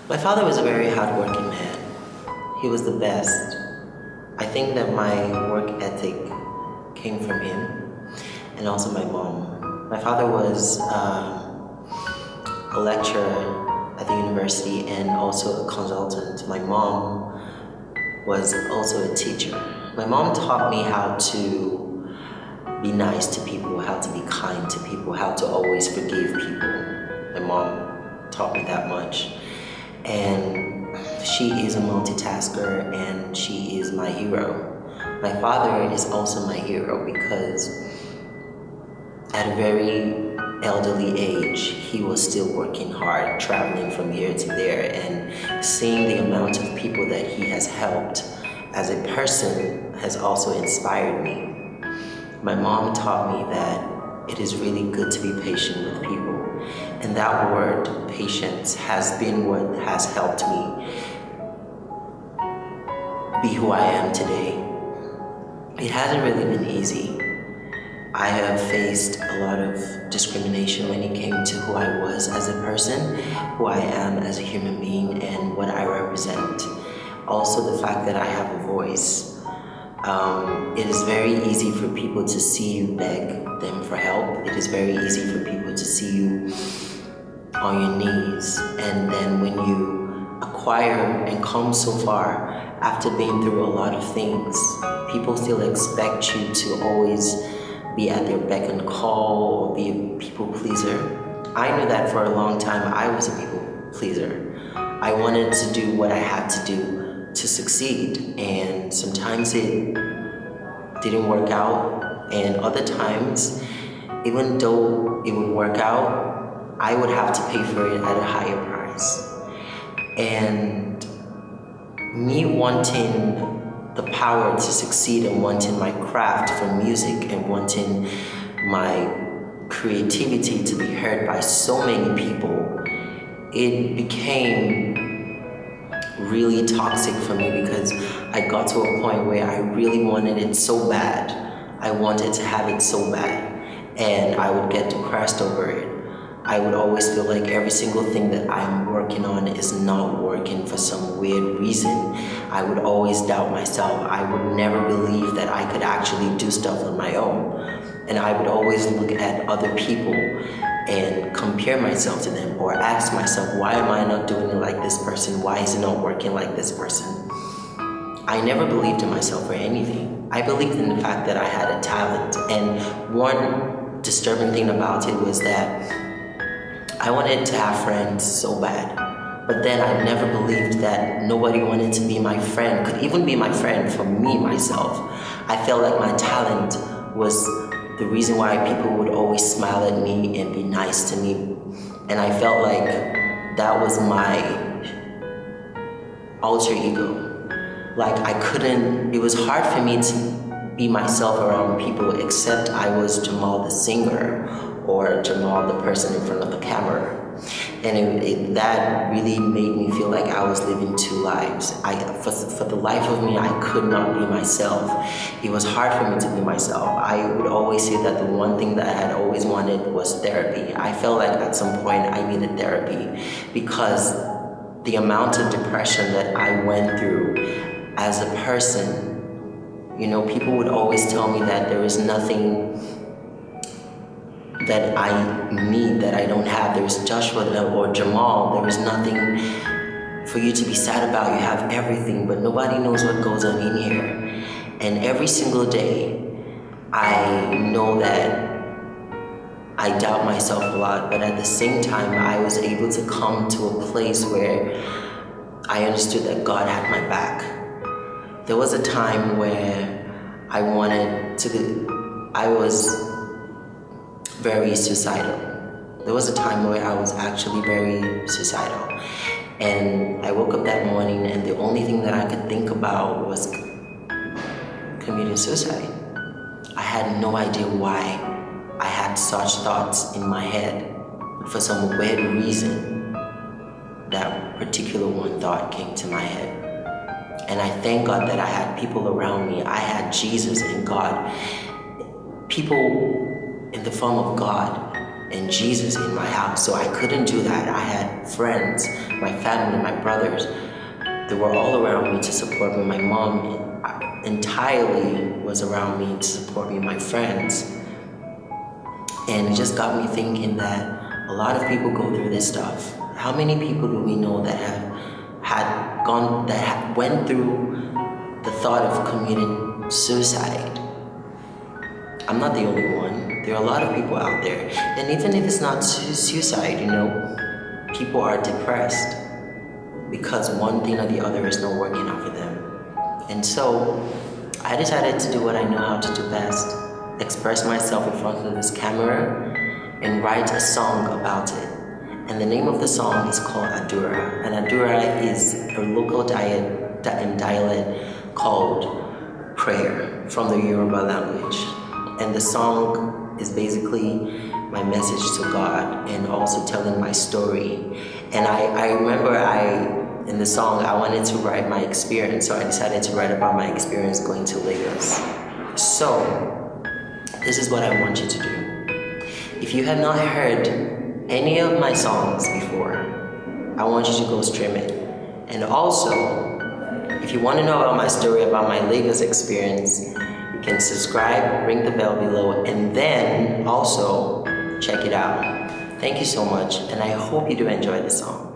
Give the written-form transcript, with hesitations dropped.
My father was a very hardworking man. He was the best. I think that my work ethic came from him and also my mom. My father was a lecturer at the university and also a consultant. My mom was also a teacher. My mom taught me how to be nice to people, how to be kind to people, how to always forgive people. My mom taught me that much. And she is a multitasker and she is my hero. My father is also my hero because at a very elderly age, he was still working hard, traveling from here to there, and seeing the amount of people that he has helped as a person has also inspired me. My mom taught me that it is really good to be patient with people. And that word, patience, has been what has helped me be who I am today. It hasn't really been easy. I have faced a lot of discrimination when it came to who I was as a person, who I am as a human being, and what I represent. Also the fact that I have a voice. It is very easy for people to see you beg them for help. It is very easy for people to see you on your knees, and then when you acquire and come so far after being through a lot of things, people still expect you to always be at their beck and call or be a people pleaser. I knew that for a long time I was a people pleaser. I wanted to do what I had to do to succeed, and sometimes it didn't work out, and other times, even though it would work out, I would have to pay for it at a higher price. And me wanting the power to succeed and wanting my craft for music and wanting my creativity to be heard by so many people, it became really toxic for me because I got to a point where I really wanted it so bad. I wanted to have it so bad, and I would get depressed over it. I would always feel like every single thing that I'm working on is not working for some weird reason. I would always doubt myself. I would never believe that I could actually do stuff on my own. And I would always look at other people and compare myself to them, or ask myself, why am I not doing it like this person? Why is it not working like this person? I never believed in myself for anything. I believed in the fact that I had a talent. And one disturbing thing about it was that I wanted to have friends so bad. But then I never believed that nobody wanted to be my friend, could even be my friend for me, myself. I felt like my talent was the reason why people would always smile at me and be nice to me. And I felt like that was my alter ego. Like it was hard for me to be myself around people except I was Jamal the singer or Jamal the person in front of the camera. And that really made me feel like I was living two lives. For the life of me, I could not be myself. It was hard for me to be myself. I would always say that the one thing that I had always wanted was therapy. I felt like at some point I needed therapy because the amount of depression that I went through as a person, people would always tell me that there is nothing that I need that I don't have. There's Joshua or Jamal. There is nothing for you to be sad about. You have everything, but nobody knows what goes on in here. And every single day, I know that I doubt myself a lot, but at the same time, I was able to come to a place where I understood that God had my back. There was a time where I was very suicidal. There was a time where I was actually very suicidal. And I woke up that morning and the only thing that I could think about was committing suicide. I had no idea why I had such thoughts in my head. But for some weird reason, that particular one thought came to my head. And I thank God that I had people around me. I had Jesus and God. People in the form of God and Jesus in my house. So I couldn't do that. I had friends, my family, my brothers. They were all around me to support me. My mom entirely was around me to support me, my friends. And it just got me thinking that a lot of people go through this stuff. How many people do we know that went through the thought of committing suicide? I'm not the only one. There are a lot of people out there. And even if it's not suicide, people are depressed because one thing or the other is not working out for them. And so I decided to do what I know how to do best, express myself in front of this camera and write a song about it. And the name of the song is called ADURA. And ADURA is a local dialect called prayer from the Yoruba language. And the song is basically my message to God and also telling my story. And I remember in the song, I wanted to write my experience, so I decided to write about my experience going to Lagos. So, this is what I want you to do. If you have not heard any of my songs before, I want you to go stream it. And also, if you want to know about my story, about my Lagos experience, you can subscribe, ring the bell below, and then also check it out. Thank you so much, and I hope you do enjoy the song.